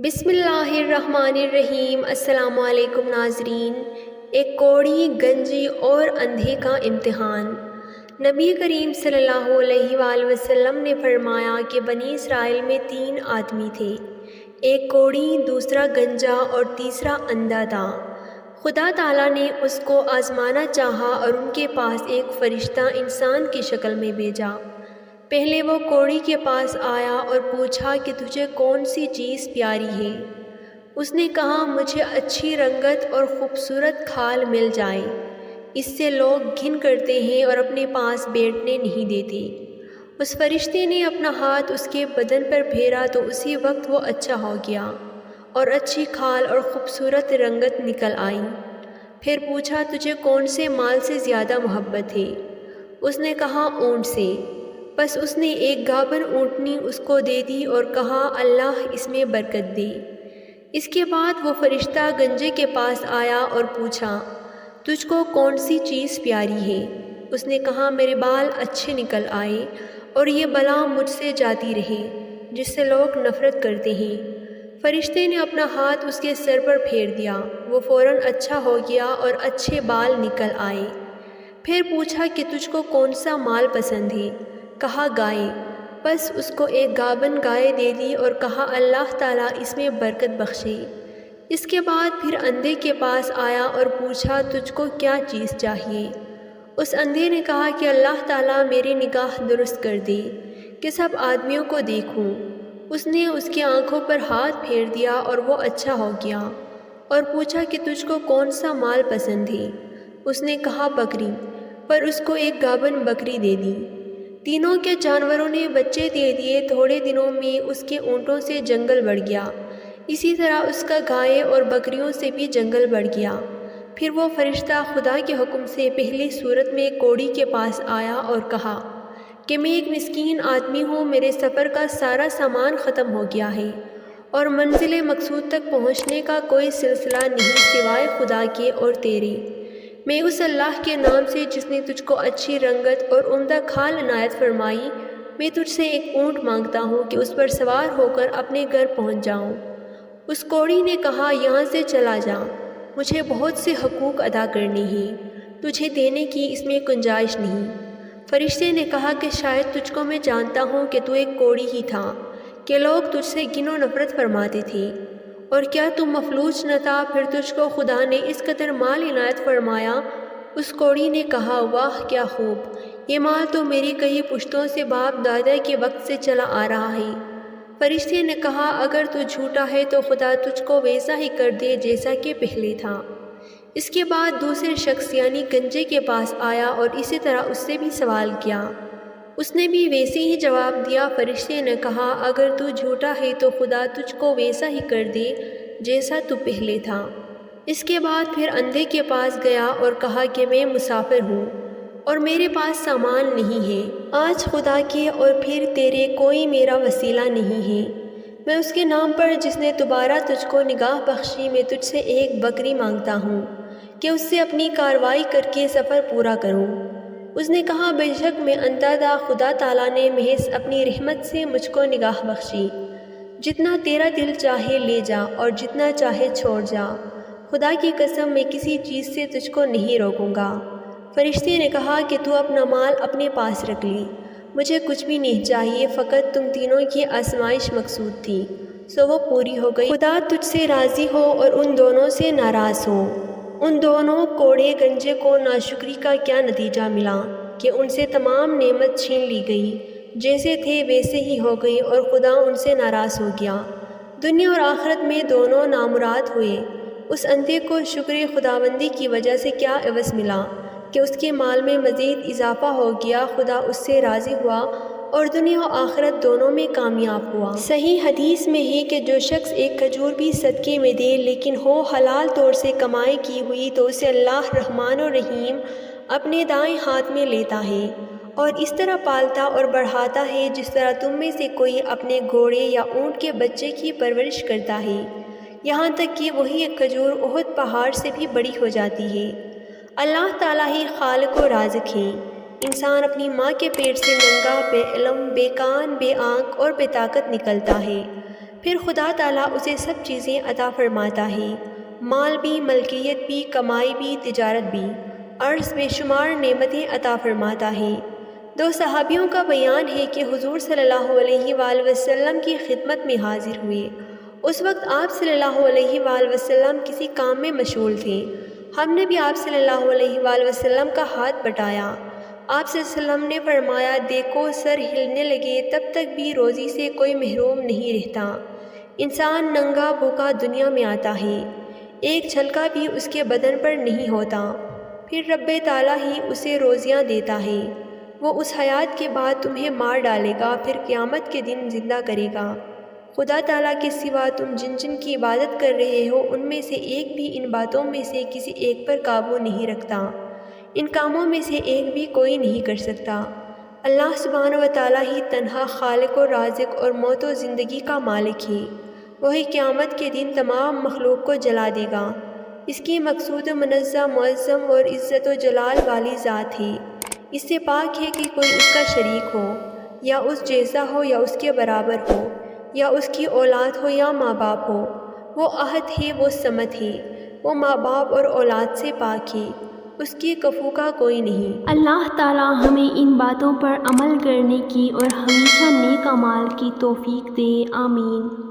بسم اللہ الرحمن الرحیم۔ السلام علیکم ناظرین۔ ایک کوڑی، گنجی اور اندھے کا امتحان۔ نبی کریم صلی اللہ علیہ وآلہ وسلم نے فرمایا کہ بنی اسرائیل میں 3 آدمی تھے، ایک کوڑی، دوسرا گنجا اور تیسرا اندھا تھا۔ خدا تعالیٰ نے اس کو آزمانا چاہا اور ان کے پاس ایک فرشتہ انسان کی شکل میں بھیجا۔ پہلے وہ کوڑی کے پاس آیا اور پوچھا کہ تجھے کون سی چیز پیاری ہے؟ اس نے کہا مجھے اچھی رنگت اور خوبصورت کھال مل جائے، اس سے لوگ گھن کرتے ہیں اور اپنے پاس بیٹھنے نہیں دیتے۔ اس فرشتے نے اپنا ہاتھ اس کے بدن پر پھیرا تو اسی وقت وہ اچھا ہو گیا اور اچھی کھال اور خوبصورت رنگت نکل آئی۔ پھر پوچھا تجھے کون سے مال سے زیادہ محبت ہے؟ اس نے کہا اونٹ سے۔ بس اس نے ایک گابن اونٹنی اس کو دے دی اور کہا اللہ اس میں برکت دے۔ اس کے بعد وہ فرشتہ گنجے کے پاس آیا اور پوچھا تجھ کو کون سی چیز پیاری ہے؟ اس نے کہا میرے بال اچھے نکل آئے اور یہ بلا مجھ سے جاتی رہے جس سے لوگ نفرت کرتے ہیں۔ فرشتے نے اپنا ہاتھ اس کے سر پر پھیر دیا، وہ فوراً اچھا ہو گیا اور اچھے بال نکل آئے۔ پھر پوچھا کہ تجھ کو کون سا مال پسند ہے؟ کہا گائے۔ بس اس کو ایک گابن گائے دے دی اور کہا اللہ تعالیٰ اس میں برکت بخشے۔ اس کے بعد پھر اندھے کے پاس آیا اور پوچھا تجھ کو کیا چیز چاہیے؟ اس اندھے نے کہا کہ اللہ تعالیٰ میری نگاہ درست کر دے کہ سب آدمیوں کو دیکھوں۔ اس نے اس کی آنکھوں پر ہاتھ پھیر دیا اور وہ اچھا ہو گیا، اور پوچھا کہ تجھ کو کون سا مال پسند ہے؟ اس نے کہا بکری، پر اس کو ایک گابن بکری دے دی۔ تینوں کے جانوروں نے بچے دے دیے۔ تھوڑے دنوں میں اس کے اونٹوں سے جنگل بڑھ گیا، اسی طرح اس کا گائے اور بکریوں سے بھی جنگل بڑھ گیا۔ پھر وہ فرشتہ خدا کے حکم سے پہلی صورت میں کوڑی کے پاس آیا اور کہا کہ میں ایک مسکین آدمی ہوں، میرے سفر کا سارا سامان ختم ہو گیا ہے اور منزل مقصود تک پہنچنے کا کوئی سلسلہ نہیں سوائے خدا کے اور تیرے۔ میں اس اللہ کے نام سے جس نے تجھ کو اچھی رنگت اور عمدہ کھال عنایت فرمائی، میں تجھ سے ایک اونٹ مانگتا ہوں کہ اس پر سوار ہو کر اپنے گھر پہنچ جاؤں۔ اس کوڑی نے کہا یہاں سے چلا جا، مجھے بہت سے حقوق ادا کرنے ہیں، تجھے دینے کی اس میں گنجائش نہیں۔ فرشتے نے کہا کہ شاید تجھ کو میں جانتا ہوں کہ تو ایک کوڑی ہی تھا، کہ لوگ تجھ سے گن و نفرت فرماتے تھے، اور کیا تم مفلوج نہ تھا، پھر تجھ کو خدا نے اس قدر مال عنایت فرمایا۔ اس کوڑی نے کہا واہ کیا خوب، یہ مال تو میری کئی پشتوں سے باپ دادا کے وقت سے چلا آ رہا ہے۔ فرشتے نے کہا اگر تو جھوٹا ہے تو خدا تجھ کو ویسا ہی کر دے جیسا کہ پہلے تھا۔ اس کے بعد دوسرے شخص یعنی گنجے کے پاس آیا اور اسی طرح اس سے بھی سوال کیا، اس نے بھی ویسے ہی جواب دیا۔ فرشتے نے کہا اگر تو جھوٹا ہے تو خدا تجھ کو ویسا ہی کر دے جیسا تو پہلے تھا۔ اس کے بعد پھر اندھے کے پاس گیا اور کہا کہ میں مسافر ہوں اور میرے پاس سامان نہیں ہے، آج خدا کے اور پھر تیرے کوئی میرا وسیلہ نہیں ہے۔ میں اس کے نام پر جس نے دوبارہ تجھ کو نگاہ بخشی، میں تجھ سے ایک بکری مانگتا ہوں کہ اس سے اپنی کارروائی کر کے سفر پورا کروں۔ اس نے کہا بے شک میں اندھا تھا، خدا تعالیٰ نے محض اپنی رحمت سے مجھ کو نگاہ بخشی۔ جتنا تیرا دل چاہے لے جا اور جتنا چاہے چھوڑ جا، خدا کی قسم میں کسی چیز سے تجھ کو نہیں روکوں گا۔ فرشتے نے کہا کہ تو اپنا مال اپنے پاس رکھ لی، مجھے کچھ بھی نہیں چاہیے، فقط تم تینوں کی آزمائش مقصود تھی، سو وہ پوری ہو گئی۔ خدا تجھ سے راضی ہو اور ان دونوں سے ناراض ہو۔ ان دونوں کوڑے گنجے کو ناشکری کا کیا نتیجہ ملا کہ ان سے تمام نعمت چھین لی گئی، جیسے تھے ویسے ہی ہو گئی اور خدا ان سے ناراض ہو گیا۔ دنیا اور آخرت میں دونوں نامراد ہوئے۔ اس اندھے کو شکر خداوندی کی وجہ سے کیا عوض ملا کہ اس کے مال میں مزید اضافہ ہو گیا، خدا اس سے راضی ہوا اور دنیا و آخرت دونوں میں کامیاب ہوا۔ صحیح حدیث میں ہے کہ جو شخص ایک کھجور بھی صدقے میں دے لیکن ہو حلال طور سے کمائی کی ہوئی تو اسے اللہ رحمان و رحیم اپنے دائیں ہاتھ میں لیتا ہے اور اس طرح پالتا اور بڑھاتا ہے جس طرح تم میں سے کوئی اپنے گھوڑے یا اونٹ کے بچے کی پرورش کرتا ہے، یہاں تک کہ وہی ایک کھجور احد پہاڑ سے بھی بڑی ہو جاتی ہے۔ اللہ تعالیٰ ہی خالق و رازق ہے۔ انسان اپنی ماں کے پیٹ سے ننگا، بے علم، بے کان، بے آنکھ اور بے طاقت نکلتا ہے۔ پھر خدا تعالیٰ اسے سب چیزیں عطا فرماتا ہے، مال بھی، ملکیت بھی، کمائی بھی، تجارت بھی، عرض بے شمار نعمتیں عطا فرماتا ہے۔ دو صحابیوں کا بیان ہے کہ حضور صلی اللہ علیہ وآلہ وسلم کی خدمت میں حاضر ہوئے۔ اس وقت آپ صلی اللہ علیہ وآلہ وسلم کسی کام میں مشغول تھے۔ ہم نے بھی آپ صلی اللہ علیہ وآلہ وسلم کا ہاتھ بٹایا۔ آپ صلی اللہ علیہ وسلم نے فرمایا، دیکھو سر ہلنے لگے تب تک بھی روزی سے کوئی محروم نہیں رہتا۔ انسان ننگا بھوکا دنیا میں آتا ہے، ایک جھلکا بھی اس کے بدن پر نہیں ہوتا، پھر رب تعالیٰ ہی اسے روزیاں دیتا ہے۔ وہ اس حیات کے بعد تمہیں مار ڈالے گا، پھر قیامت کے دن زندہ کرے گا۔ خدا تعالیٰ کے سوا تم جن جن کی عبادت کر رہے ہو ان میں سے ایک بھی ان باتوں میں سے کسی ایک پر قابو نہیں رکھتا، ان کاموں میں سے ایک بھی کوئی نہیں کر سکتا۔ اللہ سبحانہ و تعالیٰ ہی تنہا خالق و رازق اور موت و زندگی کا مالک ہے۔ وہی قیامت کے دن تمام مخلوق کو جلا دے گا۔ اس کی مقصود منزہ، معظم اور عزت و جلال والی ذات ہے۔ اس سے پاک ہے کہ کوئی اس کا شریک ہو، یا اس جیسا ہو یا اس کے برابر ہو، یا اس کی اولاد ہو یا ماں باپ ہو۔ وہ احد ہے، وہ صمد ہے، وہ ماں باپ اور اولاد سے پاک ہے، اس کی کفو کا کوئی نہیں۔ اللہ تعالیٰ ہمیں ان باتوں پر عمل کرنے کی اور ہمیشہ نیک اعمال کی توفیق دے، آمین۔